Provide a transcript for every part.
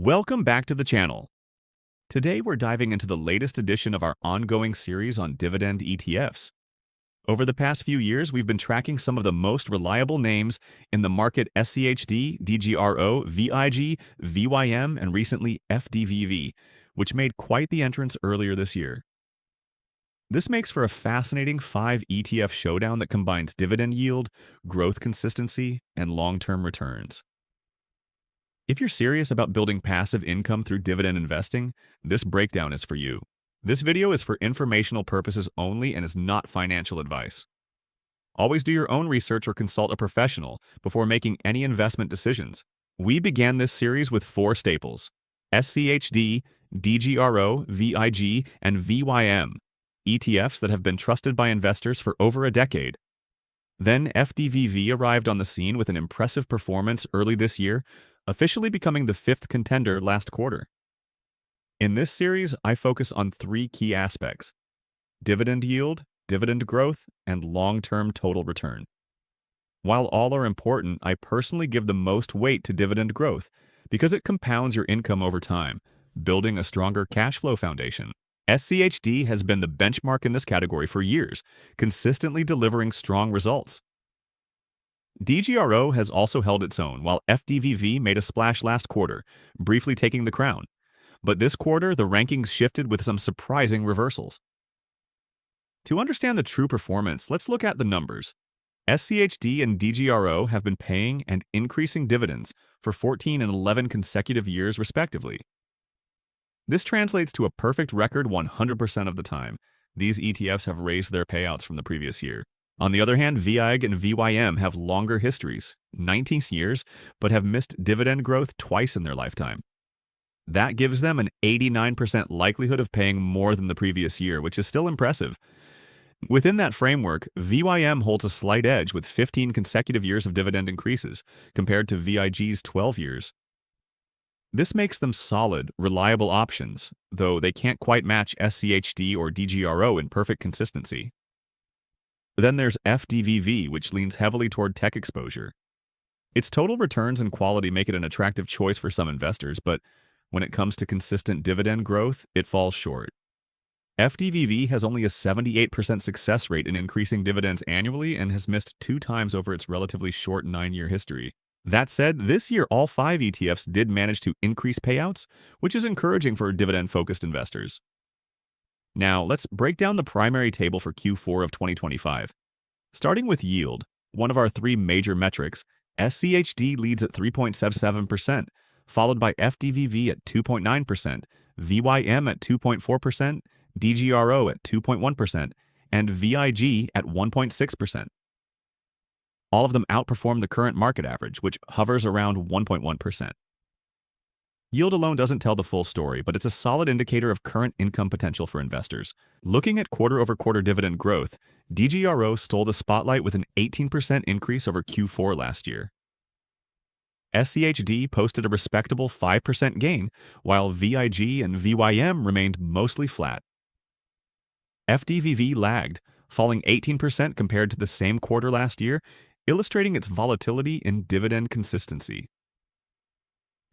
Welcome back to the channel. Today we're diving into the latest edition of our ongoing series on dividend ETFs. Over the past few years, we've been tracking some of the most reliable names in the market: Schd, DGRO, VIG, VYM, and recently FDVV, which made quite the entrance earlier this year. This makes for a fascinating 5 ETF showdown that combines dividend yield, growth consistency, and long-term returns. If you're serious about building passive income through dividend investing, this breakdown is for you. This video is for informational purposes only and is not financial advice. Always do your own research or consult a professional before making any investment decisions. We began this series with 4 staples: SCHD, DGRO, VIG, and VYM, ETFs that have been trusted by investors for over a decade. Then FDVV arrived on the scene with an impressive performance early this year, officially becoming the 5th contender last quarter. In this series, I focus on 3 key aspects: dividend yield, dividend growth, and long-term total return. While all are important, I personally give the most weight to dividend growth because it compounds your income over time, building a stronger cash flow foundation. SCHD has been the benchmark in this category for years, consistently delivering strong results. DGRO has also held its own, while FDVV made a splash last quarter, briefly taking the crown. But this quarter, the rankings shifted with some surprising reversals. To understand the true performance, let's look at the numbers. SCHD and DGRO have been paying and increasing dividends for 14 and 11 consecutive years, respectively. This translates to a perfect record 100% of the time. These ETFs have raised their payouts from the previous year. On the other hand, VIG and VYM have longer histories, 19 years, but have missed dividend growth twice in their lifetime. That gives them an 89% likelihood of paying more than the previous year, which is still impressive. Within that framework, VYM holds a slight edge with 15 consecutive years of dividend increases, compared to VIG's 12 years. This makes them solid, reliable options, though they can't quite match SCHD or DGRO in perfect consistency. Then there's FDVV, which leans heavily toward tech exposure. Its total returns and quality make it an attractive choice for some investors, but when it comes to consistent dividend growth, it falls short. FDVV has only a 78% success rate in increasing dividends annually and has missed 2 times over its relatively short 9-year history. That said, this year all 5 ETFs did manage to increase payouts, which is encouraging for dividend-focused investors. Now, let's break down the primary table for Q4 of 2025. Starting with yield, one of our 3 major metrics, SCHD leads at 3.77%, followed by FDVV at 2.9%, VYM at 2.4%, DGRO at 2.1%, and VIG at 1.6%. All of them outperform the current market average, which hovers around 1.1%. Yield alone doesn't tell the full story, but it's a solid indicator of current income potential for investors. Looking at quarter-over-quarter dividend growth, DGRO stole the spotlight with an 18% increase over Q4 last year. SCHD posted a respectable 5% gain, while VIG and VYM remained mostly flat. FDVV lagged, falling 18% compared to the same quarter last year, illustrating its volatility in dividend consistency.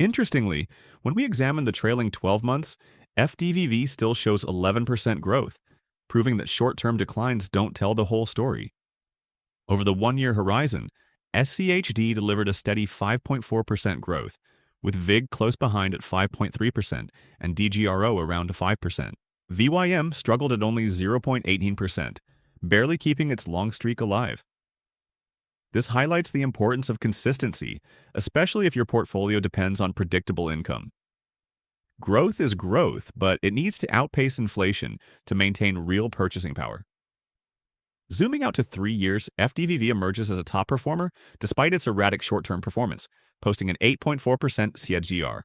Interestingly, when we examine the trailing 12 months, FDVV still shows 11% growth, proving that short-term declines don't tell the whole story. Over the 1-year horizon, SCHD delivered a steady 5.4% growth, with VIG close behind at 5.3% and DGRO around 5%. VYM struggled at only 0.18%, barely keeping its long streak alive. This highlights the importance of consistency, especially if your portfolio depends on predictable income. Growth is growth, but it needs to outpace inflation to maintain real purchasing power. Zooming out to 3 years, FDVV emerges as a top performer despite its erratic short-term performance, posting an 8.4% CAGR.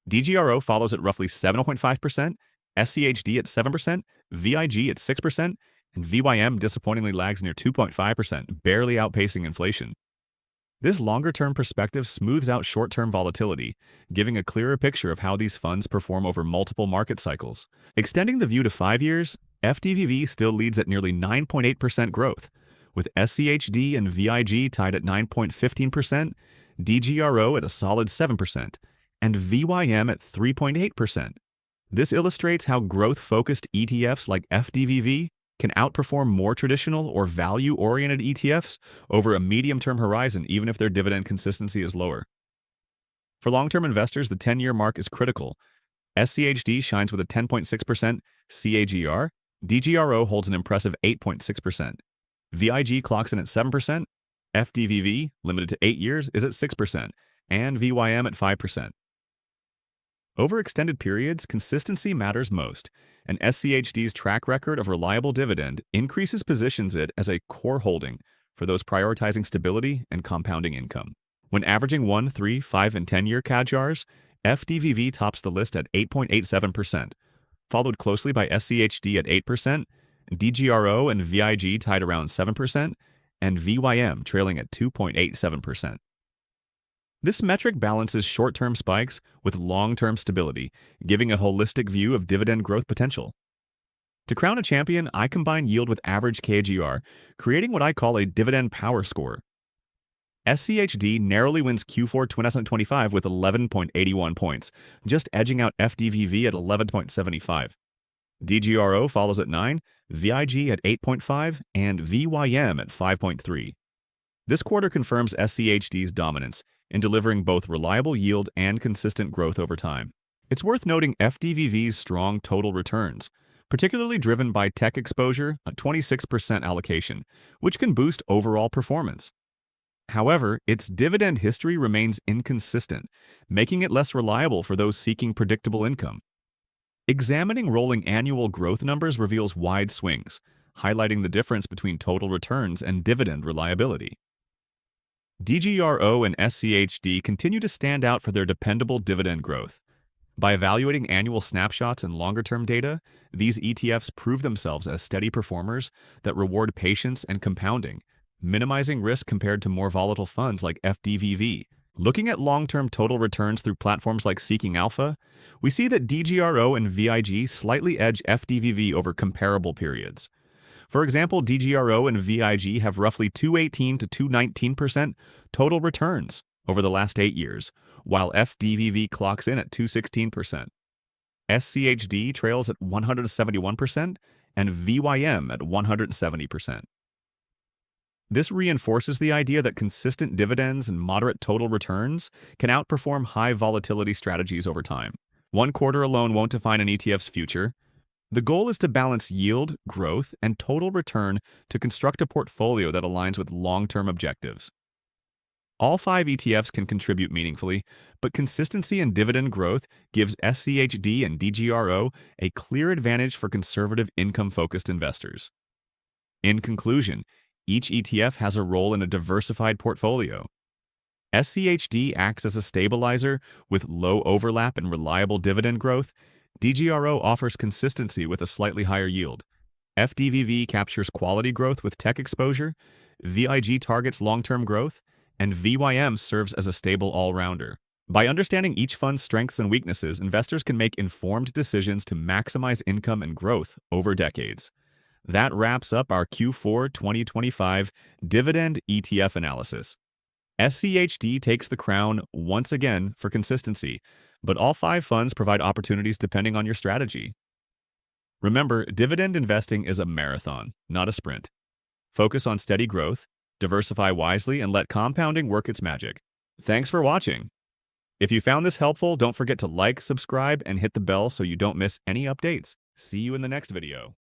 DGRO follows at roughly 7.5%, SCHD at 7%, VIG at 6%, and VYM disappointingly lags near 2.5%, barely outpacing inflation. This longer-term perspective smooths out short-term volatility, giving a clearer picture of how these funds perform over multiple market cycles. Extending the view to 5 years, FDVV still leads at nearly 9.8% growth, with SCHD and VIG tied at 9.15%, DGRO at a solid 7%, and VYM at 3.8%. This illustrates how growth-focused ETFs like FDVV can outperform more traditional or value-oriented ETFs over a medium-term horizon, even if their dividend consistency is lower. For long-term investors, the 10-year mark is critical. SCHD shines with a 10.6% CAGR. DGRO holds an impressive 8.6%. VIG clocks in at 7%. FDVV, limited to 8 years, is at 6%, and VYM at 5%. Over extended periods, consistency matters most, and SCHD's track record of reliable dividend positions it as a core holding for those prioritizing stability and compounding income. When averaging 1, 3, 5, and 10-year CAGRs, FDVV tops the list at 8.87%, followed closely by SCHD at 8%, DGRO and VIG tied around 7%, and VYM trailing at 2.87%. This metric balances short-term spikes with long-term stability, giving a holistic view of dividend growth potential. To crown a champion, I combine yield with average KGR, creating what I call a dividend power score. SCHD narrowly wins Q4 2025 with 11.81 points, just edging out FDVV at 11.75. DGRO follows at 9, VIG at 8.5, and VYM at 5.3. This quarter confirms SCHD's dominance in delivering both reliable yield and consistent growth over time. It's worth noting FDVV's strong total returns, particularly driven by tech exposure, a 26% allocation, which can boost overall performance. However, its dividend history remains inconsistent, making it less reliable for those seeking predictable income. Examining rolling annual growth numbers reveals wide swings, highlighting the difference between total returns and dividend reliability. DGRO and SCHD continue to stand out for their dependable dividend growth. By evaluating annual snapshots and longer-term data, these ETFs prove themselves as steady performers that reward patience and compounding, minimizing risk compared to more volatile funds like FDVV. Looking at long-term total returns through platforms like Seeking Alpha, we see that DGRO and VIG slightly edge FDVV over comparable periods. For example, DGRO and VIG have roughly 218 to 219% total returns over the last 8 years, while FDVV clocks in at 216%. SCHD trails at 171% and VYM at 170%. This reinforces the idea that consistent dividends and moderate total returns can outperform high volatility strategies over time. One quarter alone won't define an ETF's future. The goal is to balance yield, growth, and total return to construct a portfolio that aligns with long-term objectives. All 5 ETFs can contribute meaningfully, but consistency in dividend growth gives SCHD and DGRO a clear advantage for conservative income-focused investors. In conclusion, each ETF has a role in a diversified portfolio. SCHD acts as a stabilizer with low overlap and reliable dividend growth. DGRO offers consistency with a slightly higher yield. FDVV captures quality growth with tech exposure. VIG targets long-term growth. And VYM serves as a stable all-rounder. By understanding each fund's strengths and weaknesses, investors can make informed decisions to maximize income and growth over decades. That wraps up our Q4 2025 dividend ETF analysis. SCHD takes the crown once again for consistency, but all 5 funds provide opportunities depending on your strategy. Remember, dividend investing is a marathon, not a sprint. Focus on steady growth, diversify wisely, and let compounding work its magic. Thanks for watching. If you found this helpful, don't forget to like, subscribe, and hit the bell so you don't miss any updates. See you in the next video.